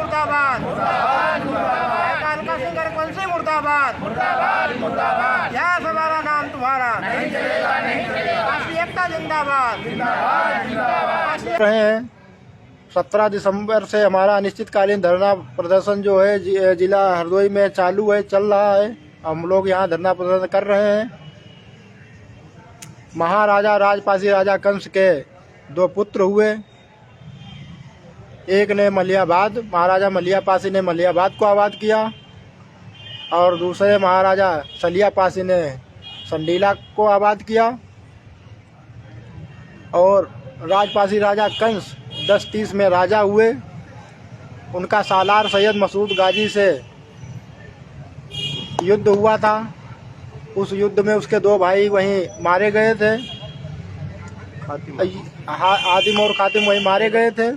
मुर्दाबाद, अलका सिंह रघुवंशी मुर्दाबाद, यह हमारा नाम तुम्हारा, राष्ट्रीय एकता जिंदाबाद। रहे हैं 17 दिसंबर से हमारा अनिश्चितकालीन धरना प्रदर्शन जो है जिला हरदोई में चालू है, चल रहा है। हम लोग यहाँ धरना प्रदर्शन कर रहे हैं। महाराजा राजपासी राजा कंस के 2 पुत्र हुए। एक ने मलियाबाद, महाराजा मलियापासी ने मलियाबाद को आबाद किया और दूसरे महाराजा सलियापासी ने संडीला को आबाद किया। और राजपासी राजा कंस 1030 में राजा हुए। उनका सालार सैयद मसूद गाजी से युद्ध हुआ था। उस युद्ध में उसके 2 भाई वहीं मारे गए थे, आदिम और खातिम वहीं मारे गए थे।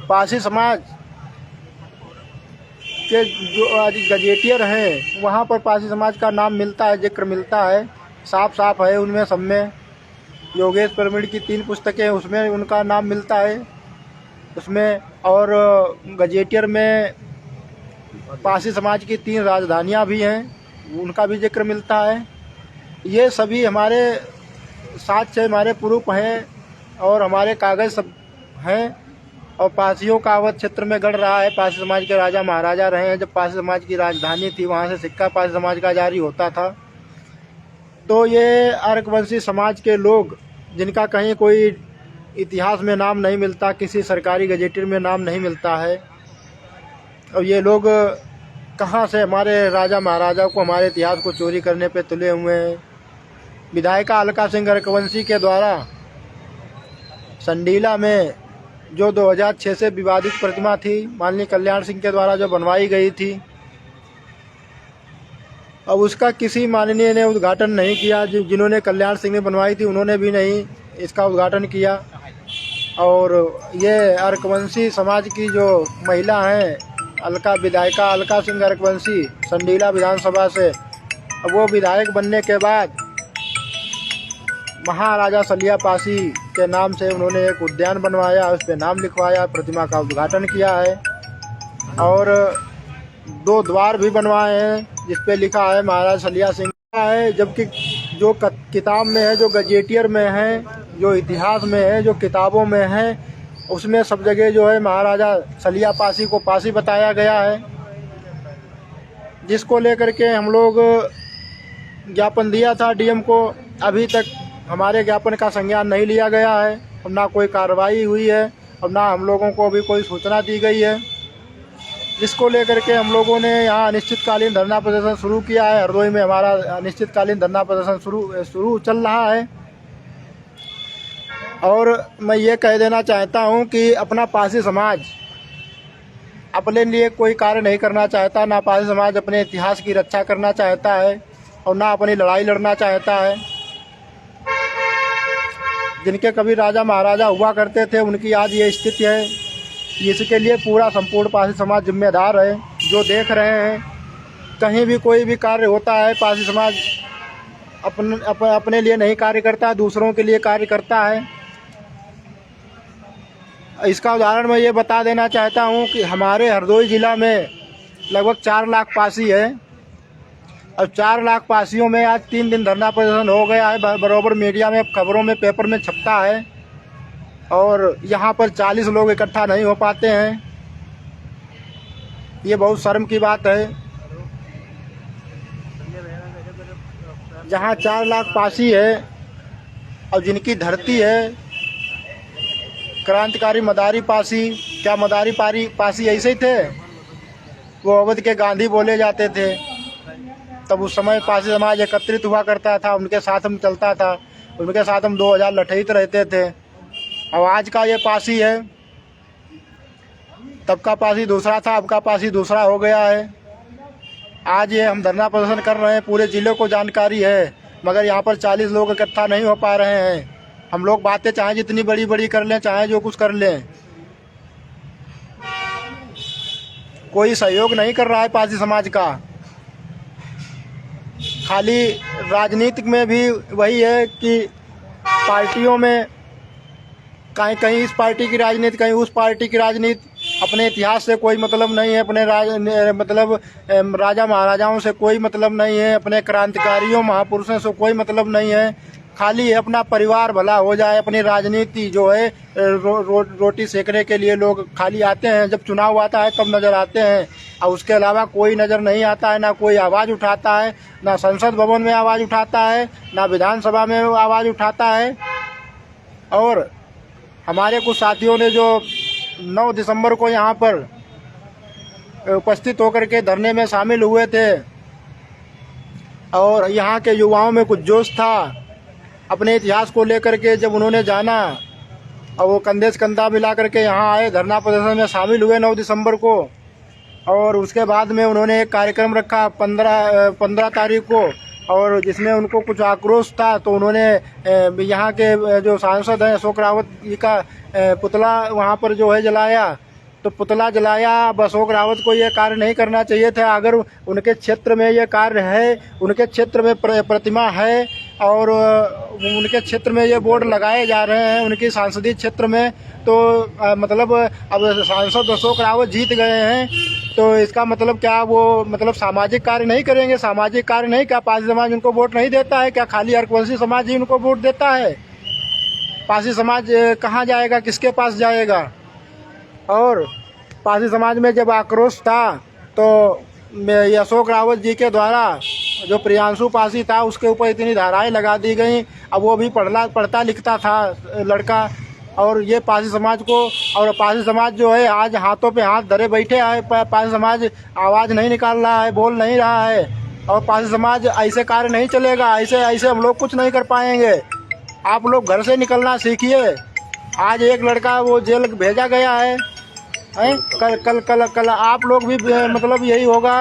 पासी समाज के जो आज गजेटियर हैं वहाँ पर पासी समाज का नाम मिलता है, जिक्र मिलता है, साफ साफ है उनमें सब में। योगेश प्रवीण की 3 पुस्तकें उसमें उनका नाम मिलता है उसमें। और गजेटियर में पासी समाज की 3 राजधानियाँ भी हैं, उनका भी जिक्र मिलता है। ये सभी हमारे साथ से हमारे प्रूफ हैं और हमारे कागज़ सब हैं। और पासियों का अवध क्षेत्र में गढ़ रहा है। पासी समाज के राजा महाराजा रहे हैं। जब पासी समाज की राजधानी थी वहाँ से सिक्का पासी समाज का जारी होता था। तो ये अर्कवंशी समाज के लोग जिनका कहीं कोई इतिहास में नाम नहीं मिलता, किसी सरकारी गजेटियर में नाम नहीं मिलता है, और ये लोग कहाँ से हमारे राजा महाराजा को, हमारे इतिहास को चोरी करने पे तुले हुए हैं। विधायिका अलका सिंह रघुवंशी के द्वारा संडीला में जो 2006 से विवादित प्रतिमा थी माननीय कल्याण सिंह के द्वारा जो बनवाई गई थी, अब उसका किसी माननीय ने उद्घाटन नहीं किया। जिन्होंने कल्याण सिंह ने बनवाई थी उन्होंने भी नहीं इसका उद्घाटन किया। और ये अर्कवंशी समाज की जो महिला हैं विधायिका अलका सिंह अर्कवंशी संडीला विधानसभा से, अब वो विधायक बनने के बाद महाराजा सलियापासी के नाम से उन्होंने एक उद्यान बनवाया, उस पर नाम लिखवाया, प्रतिमा का उद्घाटन किया है और 2 द्वार भी बनवाए हैं जिस पे लिखा है महाराजा सलिया सिंह है। जबकि जो किताब में है, जो गजेटियर में है, जो इतिहास में है, जो किताबों में है, उसमें सब जगह जो है महाराजा सलियापासी को पासी बताया गया है, जिसको लेकर के हम लोग ज्ञापन दिया था डीएम को। अभी तक हमारे ज्ञापन का संज्ञान नहीं लिया गया है, अब ना कोई कार्रवाई हुई है, अब ना हम लोगों को अभी कोई सूचना दी गई है, जिसको लेकर के हम लोगों ने यहाँ अनिश्चितकालीन धरना प्रदर्शन शुरू किया है। हरदोई में हमारा अनिश्चितकालीन धरना प्रदर्शन शुरू चल रहा है। और मैं ये कह देना चाहता हूँ कि अपना पासी समाज अपने लिए कोई कार्य नहीं करना चाहता, ना पासी समाज अपने इतिहास की रक्षा करना चाहता है और ना अपनी लड़ाई लड़ना चाहता है। जिनके कभी राजा महाराजा हुआ करते थे उनकी आज ये स्थिति है। इसके लिए पूरा संपूर्ण पासी समाज जिम्मेदार है। जो देख रहे हैं, कहीं भी कोई भी कार्य होता है पासी समाज अपने लिए नहीं कार्य करता, दूसरों के लिए कार्य करता है। इसका उदाहरण मैं ये बता देना चाहता हूँ कि हमारे हरदोई ज़िला में लगभग 4 लाख पासी है। अब 4 लाख पासियों में आज 3 दिन धरना प्रदर्शन हो गया है। बराबर मीडिया में, खबरों में, पेपर में छपता है और यहाँ पर 40 लोग इकट्ठा नहीं हो पाते हैं। ये बहुत शर्म की बात है। जहाँ 4 लाख पासी है और जिनकी धरती है क्रांतिकारी मदारी पासी, क्या मदारी पासी ऐसे ही थे? वो अवध के गांधी बोले जाते थे। तब उस समय पासी समाज एकत्रित हुआ करता था, उनके साथ हम चलता था, उनके साथ हम 2000 लठैत रहते थे। अब आज का ये पासी है, तब का पासी दूसरा था, अब का पासी दूसरा हो गया है। आज ये हम धरना प्रदर्शन कर रहे हैं, पूरे ज़िले को जानकारी है, मगर यहाँ पर 40 लोग इकट्ठा नहीं हो पा रहे हैं। हम लोग बातें चाहे जितनी बड़ी बड़ी कर लें, चाहे जो कुछ कर लें, कोई सहयोग नहीं कर रहा है पासी समाज का। खाली राजनीतिक में भी वही है कि पार्टियों में कहीं इस पार्टी की राजनीति, कहीं उस पार्टी की राजनीति, अपने इतिहास से कोई मतलब नहीं है, अपने राजा महाराजाओं से कोई मतलब नहीं है, अपने क्रांतिकारियों महापुरुषों से कोई मतलब नहीं है। खाली अपना परिवार भला हो जाए, अपनी राजनीति जो है रोटी सेकने के लिए लोग खाली आते हैं, जब चुनाव आता है तब नजर आते हैं, और उसके अलावा कोई नजर नहीं आता है। ना कोई आवाज़ उठाता है, ना संसद भवन में आवाज़ उठाता है, ना विधानसभा में आवाज़ उठाता है। और हमारे कुछ साथियों ने जो 9 दिसंबर को यहाँ पर उपस्थित होकर के धरने में शामिल हुए थे, और यहाँ के युवाओं में कुछ जोश था अपने इतिहास को लेकर के, जब उन्होंने जाना और वो कंधे से कंधा मिला करके यहाँ आए, धरना प्रदर्शन में शामिल हुए 9 दिसंबर को। और उसके बाद में उन्होंने एक कार्यक्रम रखा 15 तारीख को, और जिसमें उनको कुछ आक्रोश था, तो उन्होंने यहाँ के जो सांसद हैं अशोक रावत जी का पुतला वहाँ पर जो है जलाया। तो पुतला जलाया। अब अशोक रावत को ये कार्य नहीं करना चाहिए था। अगर उनके क्षेत्र में ये कार्य है, उनके क्षेत्र में प्रतिमा है, और उनके क्षेत्र में ये बोर्ड लगाए जा रहे हैं उनके सांसदीय क्षेत्र में, तो मतलब अब सांसद अशोक रावत जीत गए हैं, तो इसका मतलब क्या वो मतलब सामाजिक कार्य नहीं करेंगे? सामाजिक कार्य नहीं, क्या पासी समाज उनको वोट नहीं देता है? क्या खाली अर्कवंशी समाज ही उनको वोट देता है? पासी समाज कहाँ जाएगा, किसके पास जाएगा? और पासी समाज में जब आक्रोश था, तो अशोक रावत जी के द्वारा जो प्रियांशु पासी था उसके ऊपर इतनी धाराएं लगा दी गई। अब वो भी पढ़ता लिखता था लड़का, और ये पासी समाज को, और पासी समाज जो है आज हाथों पे हाथ धरे बैठे है। पासी समाज आवाज़ नहीं निकाल रहा है, बोल नहीं रहा है, और पासी समाज ऐसे कार्य नहीं चलेगा। ऐसे हम लोग कुछ नहीं कर पाएंगे। आप लोग घर से निकलना सीखिए। आज एक लड़का वो जेल भेजा गया है, कल आप लोग भी मतलब यही होगा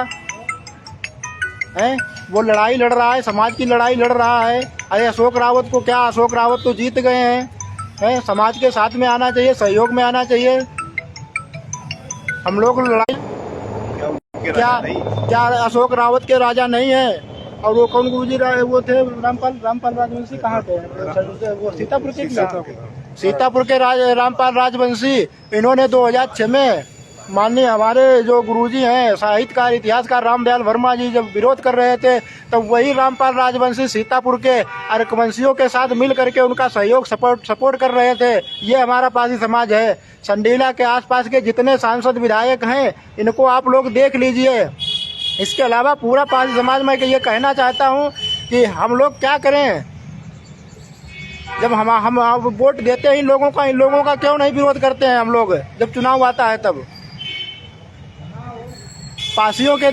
है। वो लड़ाई लड़ रहा है, समाज की लड़ाई लड़ रहा है। अरे अशोक रावत को क्या, अशोक रावत तो जीत गए हैं, समाज के साथ में आना चाहिए, सहयोग में आना चाहिए। हम लोग लड़ाई क्या अशोक रावत के राजा नहीं है? और वो कौन गुरुजी वो थे रामपाल राजवंशी कहाँ थे? वो सीतापुर के रामपाल राजवंशी। इन्होंने 2006 में माननीय हमारे जो गुरुजी हैं साहित्यकार इतिहासकार रामदयाल वर्मा जी जब विरोध कर रहे थे, तब वही रामपाल राजवंशी सीतापुर के अर्कवंशियों के साथ मिल करके उनका सहयोग सपोर्ट कर रहे थे। ये हमारा पासी समाज है। संडीला के आसपास के जितने सांसद विधायक हैं इनको आप लोग देख लीजिए। इसके अलावा पूरा पासी समाज में ये कहना चाहता हूँ कि हम लोग क्या करें, जब हम वोट देते हैं इन लोगों का क्यों नहीं विरोध करते हैं हम लोग? जब चुनाव आता है तब पासियों के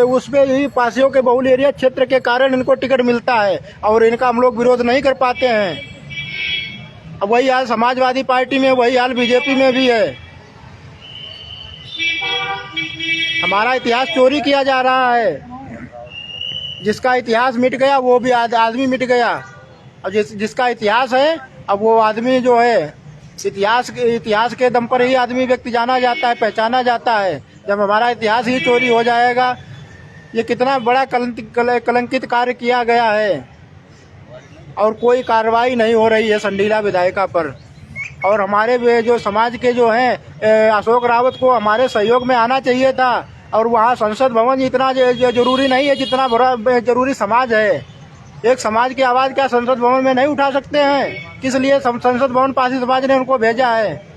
उसमें ही पासियों के बहुल एरिया क्षेत्र के कारण इनको टिकट मिलता है, और इनका हम लोग विरोध नहीं कर पाते हैं। अब वही हाल समाजवादी पार्टी में, वही हाल बीजेपी में भी है। हमारा इतिहास चोरी किया जा रहा है। जिसका इतिहास मिट गया वो भी आदमी मिट गया। अब जिसका इतिहास है, अब वो आदमी जो है इतिहास के दम पर ही आदमी व्यक्ति जाना जाता है, पहचाना जाता है। जब हमारा इतिहास ही चोरी हो जाएगा, ये कितना बड़ा कलंकित कार्य किया गया है, और कोई कार्रवाई नहीं हो रही है संडीला विधायिका पर। और हमारे जो समाज के जो हैं अशोक रावत को हमारे सहयोग में आना चाहिए था, और वहाँ संसद भवन इतना जरूरी नहीं है जितना बड़ा जरूरी समाज है। एक समाज की आवाज़ क्या संसद भवन में नहीं उठा सकते हैं? किस लिए संसद भवन पासी समाज ने उनको भेजा है?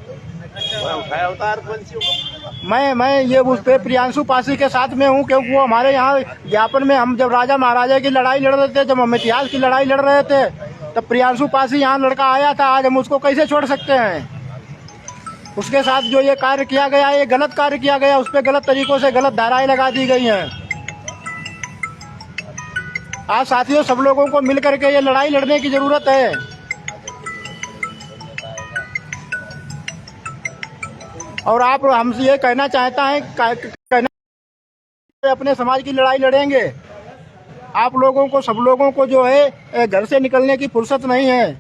मैं ये उस पे प्रियांशु पासी के साथ में हूँ, क्योंकि वो हमारे यहाँ ज्ञापन में हम जब राजा महाराजा की लड़ाई लड़ रहे थे, जब हम इतिहास की लड़ाई लड़ रहे थे, तब प्रियांशु पासी यहाँ लड़का आया था। आज हम उसको कैसे छोड़ सकते हैं? उसके साथ जो ये कार्य किया गया, ये गलत कार्य किया गया, उस पर गलत तरीकों से गलत धाराएं लगा दी गई हैं। आज साथियों सब लोगों को मिल करके ये लड़ाई लड़ने की जरूरत है। और आप हमसे ये कहना चाहता है, अपने समाज की लड़ाई लड़ेंगे। आप लोगों को, सब लोगों को जो है घर से निकलने की फुर्सत नहीं है।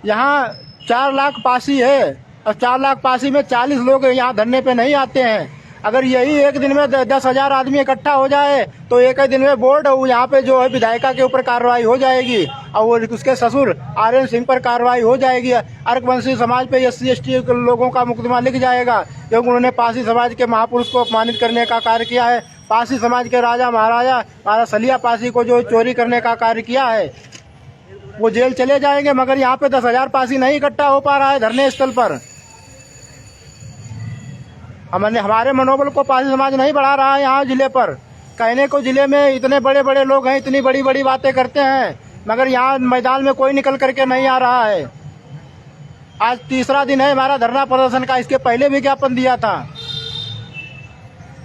यहाँ 4 लाख पासी है, और 4 लाख पासी में 40 लोग यहाँ धरने पे नहीं आते हैं। अगर यही एक दिन में 10,000 आदमी इकट्ठा हो जाए तो एक ही दिन में बोर्ड यहाँ पे जो है विधायिका के ऊपर कार्रवाई हो जाएगी और वो उसके ससुर आर्यन सिंह पर कार्रवाई हो जाएगी। अर्कवंशी समाज पे SC ST लोगों का मुकदमा लिख जाएगा क्योंकि उन्होंने पासी समाज के महापुरुष को अपमानित करने का कार्य किया है। पासी समाज के राजा महाराजा सलिया पासी को जो चोरी करने का कार्य किया है वो जेल चले जाएंगे, मगर यहाँ पे 10,000 पासी नहीं इकट्ठा हो पा रहा है धरने स्थल पर। हमारे मनोबल को पासी समाज नहीं बढ़ा रहा है। यहाँ जिले पर कहने को जिले में इतने बड़े बड़े लोग हैं, इतनी बड़ी बड़ी बातें करते हैं, मगर यहाँ मैदान में कोई निकल करके नहीं आ रहा है। आज तीसरा दिन है हमारा धरना प्रदर्शन का, इसके पहले भी ज्ञापन दिया था,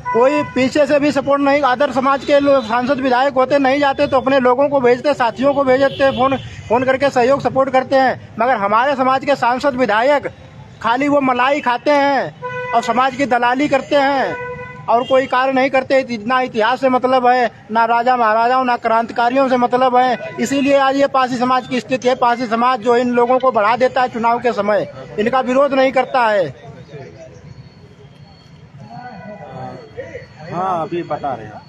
कोई पीछे से भी सपोर्ट नहीं। अदर समाज के सांसद विधायक होते नहीं जाते तो अपने लोगों को भेजते, साथियों को भेजते, फोन करके सहयोग सपोर्ट करते हैं, मगर हमारे समाज के सांसद विधायक खाली वो मलाई खाते हैं और समाज की दलाली करते हैं और कोई कार्य नहीं करते। ना इतिहास से मतलब है, ना राजा महाराजाओं, ना क्रांतिकारियों से मतलब है। इसीलिए आज ये पासी समाज की स्थिति है। पासी समाज जो इन लोगों को बढ़ा देता है चुनाव के समय, इनका विरोध नहीं करता है। हाँ, अभी बता रहे हैं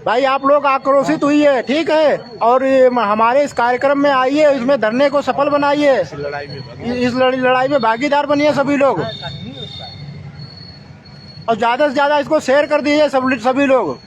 भाई आप लोग आक्रोशित हुई है, ठीक है, और हमारे इस कार्यक्रम में आइए, इसमें धरने को सफल बनाइए, इस लड़ाई में भागीदार बनिए सभी लोग, और ज्यादा से ज्यादा इसको शेयर कर दीजिए सभी लोग।